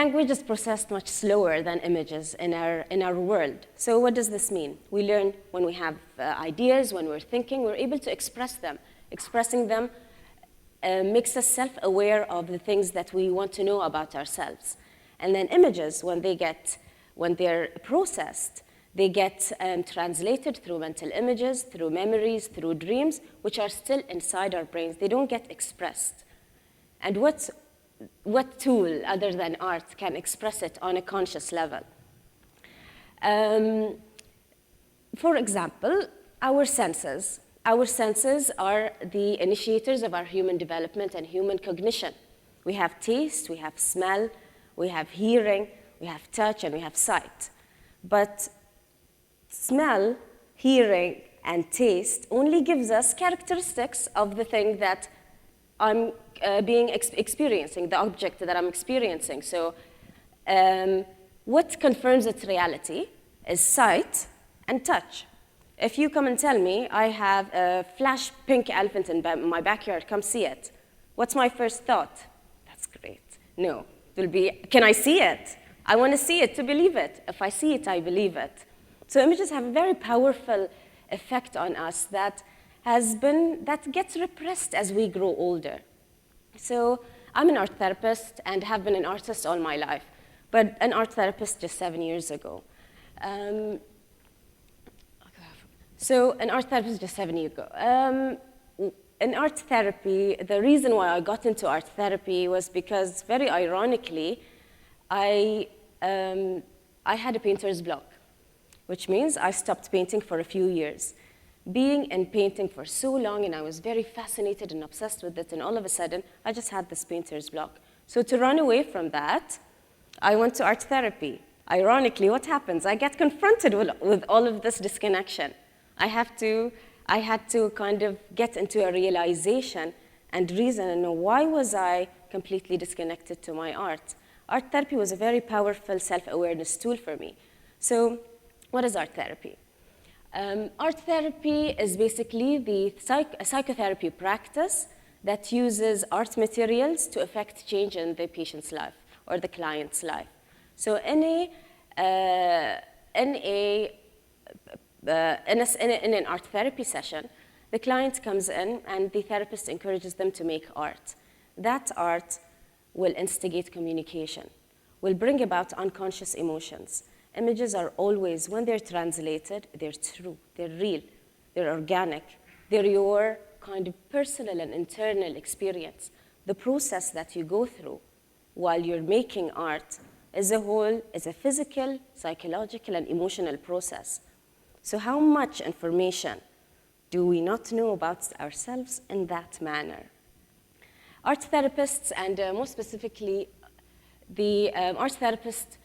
language is processed much slower than images in our world. So what does this mean? We learn when we have ideas, when we're thinking, we're able to express them. Expressing them makes us self-aware of the things that we want to know about ourselves. And then images, when they're processed, they get translated through mental images, through memories, through dreams, which are still inside our brains. They don't get expressed. And what tool other than art can express it on a conscious level? For example, our senses. Our senses are the initiators of our human development and human cognition. We have taste, we have smell, we have hearing, we have touch, and we have sight. But smell, hearing, and taste only gives us characteristics of the thing that I'm experiencing, the object that I'm experiencing. So what confirms its reality is sight and touch. If you come and tell me, I have a flash pink elephant in my backyard, come see it. What's my first thought? That's great. No, it will be, can I see it? I want to see it to believe it. If I see it, I believe it. So images have a very powerful effect on us that gets repressed as we grow older. So I'm an art therapist and have been an artist all my life, but an art therapist just 7 years ago. So an art therapist just 7 years ago. In art therapy, the reason why I got into art therapy was because, very ironically, I had a painter's block, which means I stopped painting for a few years. Being in painting for so long, and I was very fascinated and obsessed with it, and all of a sudden, I just had this painter's block. So to run away from that, I went to art therapy. Ironically, what happens? I get confronted with all of this disconnection. I had to kind of get into a realization and reason and know, why was I completely disconnected to my art? Art therapy was a very powerful self-awareness tool for me. So what is art therapy? Art therapy is basically a psychotherapy practice that uses art materials to affect change in the patient's life or the client's life. So in an art therapy session, the client comes in and the therapist encourages them to make art. That art will instigate communication, will bring about unconscious emotions. Images are always, when they're translated, they're true, they're real, they're organic, they're your kind of personal and internal experience. The process that you go through while you're making art as a whole is a physical, psychological, and emotional process. So how much information do we not know about ourselves in that manner? Art therapists, and more specifically, the art therapists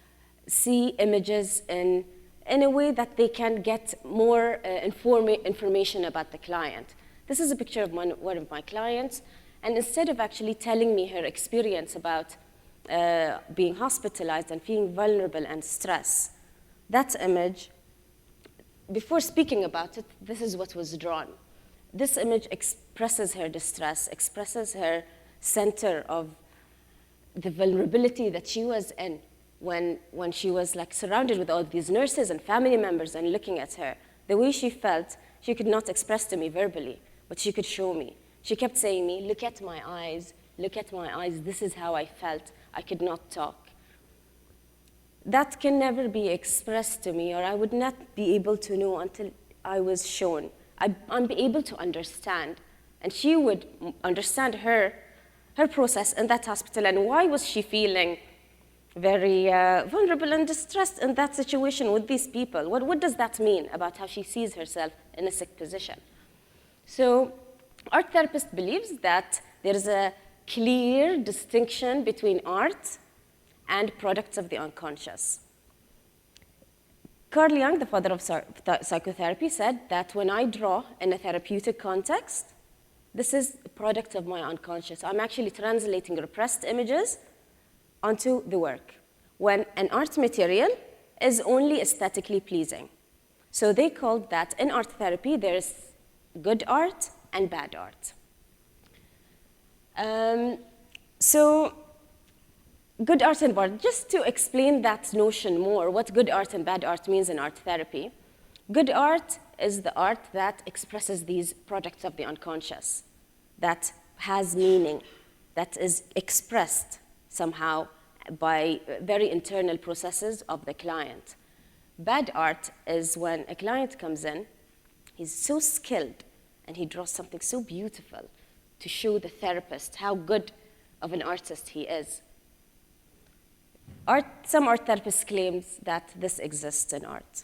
see images in a way that they can get more information about the client. This is a picture of one of my clients, and instead of actually telling me her experience about being hospitalized and feeling vulnerable and stress, that image, before speaking about it, this is what was drawn. This image expresses her distress, expresses her center of the vulnerability that she was in when she was like surrounded with all these nurses and family members and looking at her. The way she felt, she could not express to me verbally, but she could show me. She kept saying to me, look at my eyes, this is how I felt. I could not talk. That can never be expressed to me, or I would not be able to know until I was shown. I'm able to understand, and she would understand her process in that hospital, and why was she feeling very vulnerable and distressed in that situation with these people. What does that mean about how she sees herself in a sick position? So art therapist believes that there is a clear distinction between art and products of the unconscious. Carl Jung, the father of psychotherapy, said that when I draw in a therapeutic context, this is a product of my unconscious. I'm actually translating repressed images onto the work, when an art material is only aesthetically pleasing. So they called that, in art therapy, there's good art and bad art. So good art and bad art, just to explain that notion more, what good art and bad art means in art therapy. Good art is the art that expresses these products of the unconscious, that has meaning, that is expressed somehow by very internal processes of the client. Bad art is when a client comes in, he's so skilled, and he draws something so beautiful to show the therapist how good of an artist he is. Some art therapists claim that this exists in art.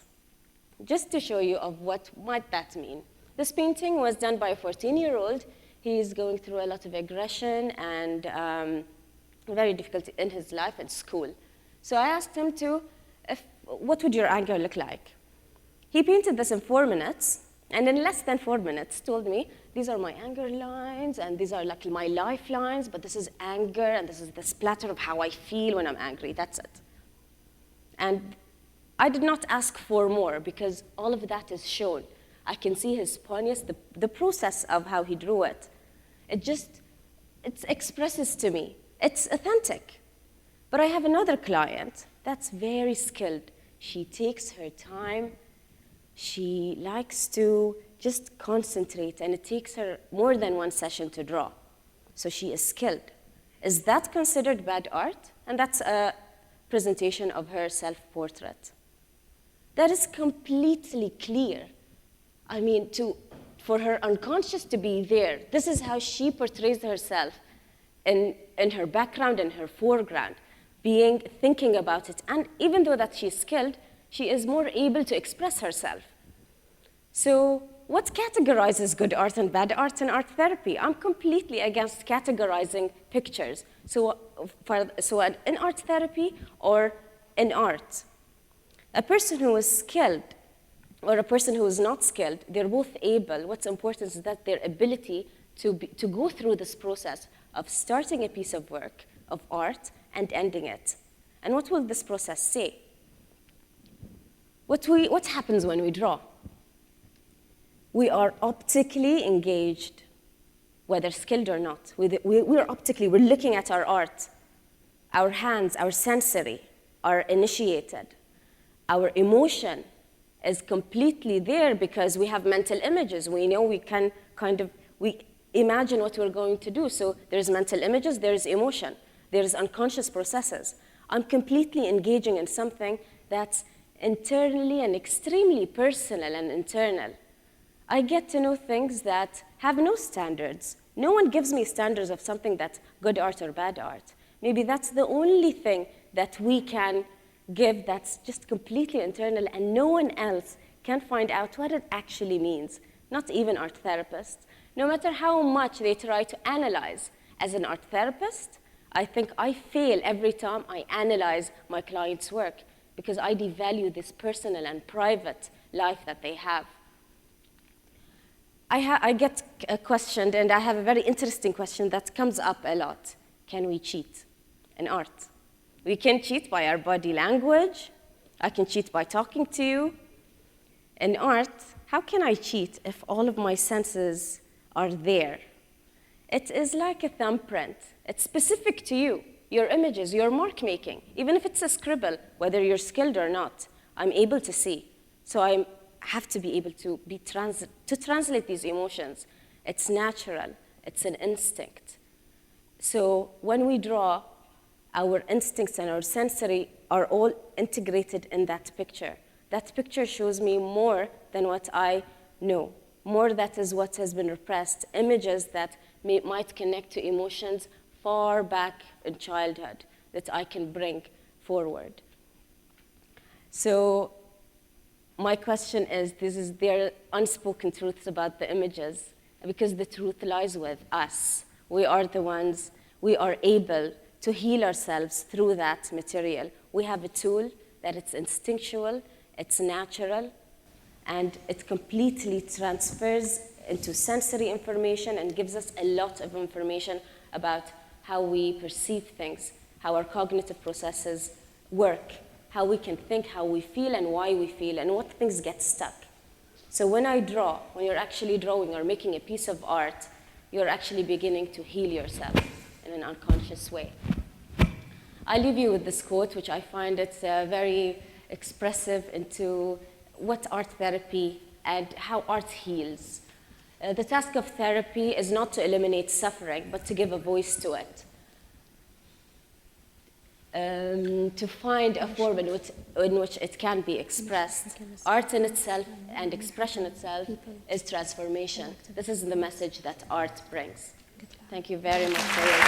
Just to show you of what might that mean. This painting was done by a 14-year-old. He's going through a lot of aggression and very difficult in his life at school. So I asked him what would your anger look like? He painted this in 4 minutes, and in less than 4 minutes told me, these are my anger lines, and these are like my lifelines, but this is anger, and this is the splatter of how I feel when I'm angry. That's it. And I did not ask for more, because all of that is shown. I can see his ponies, the process of how he drew it. It expresses to me. It's authentic. But I have another client that's very skilled. She takes her time. She likes to just concentrate, and it takes her more than 1 session to draw. So she is skilled. Is that considered bad art? And that's a presentation of her self-portrait. That is completely clear. I mean, for her unconscious to be there, this is how she portrays herself in her background and her foreground, thinking about it. And even though that she's skilled, she is more able to express herself. So what categorizes good art and bad art in art therapy? I'm completely against categorizing pictures. So in art therapy or in art, a person who is skilled or a person who is not skilled, they're both able. What's important is that their ability to go through this process of starting a piece of work, of art, and ending it. And what will this process say? What happens when we draw? We are optically engaged, whether skilled or not. We're looking at our art. Our hands, our sensory are initiated. Our emotion is completely there because we have mental images. We know we can we imagine what we're going to do. So there's mental images, there's emotion, there's unconscious processes. I'm completely engaging in something that's internally and extremely personal and internal. I get to know things that have no standards. No one gives me standards of something that's good art or bad art. Maybe that's the only thing that we can give that's just completely internal, and no one else can find out what it actually means, not even art therapists. No matter how much they try to analyze. As an art therapist, I think I fail every time I analyze my client's work because I devalue this personal and private life that they have. I get questioned, and I have a very interesting question that comes up a lot. Can we cheat in art? We can cheat by our body language. I can cheat by talking to you. In art, how can I cheat if all of my senses are there? It is like a thumbprint. It's specific to you, your images, your mark making. Even if it's a scribble, whether you're skilled or not, I'm able to see. So I have to be able to translate these emotions. It's natural. It's an instinct. So when we draw, our instincts and our sensory are all integrated in that picture. That picture shows me more than what I know. More that is what has been repressed. Images that might connect to emotions far back in childhood that I can bring forward. So my question is, there are unspoken truths about the images, because the truth lies with us. We are the ones, we are able to heal ourselves through that material. We have a tool that it's instinctual, it's natural, and it completely transfers into sensory information and gives us a lot of information about how we perceive things, how our cognitive processes work, how we can think, how we feel, and why we feel, and what things get stuck. So when I draw, when you're actually drawing or making a piece of art, you're actually beginning to heal yourself in an unconscious way. I leave you with this quote, which I find it's very expressive into what art therapy and how art heals. The task of therapy is not to eliminate suffering, but to give a voice to it. To find a form in which it can be expressed. Art in itself and expression itself is transformation. This is the message that art brings. Thank you very much for your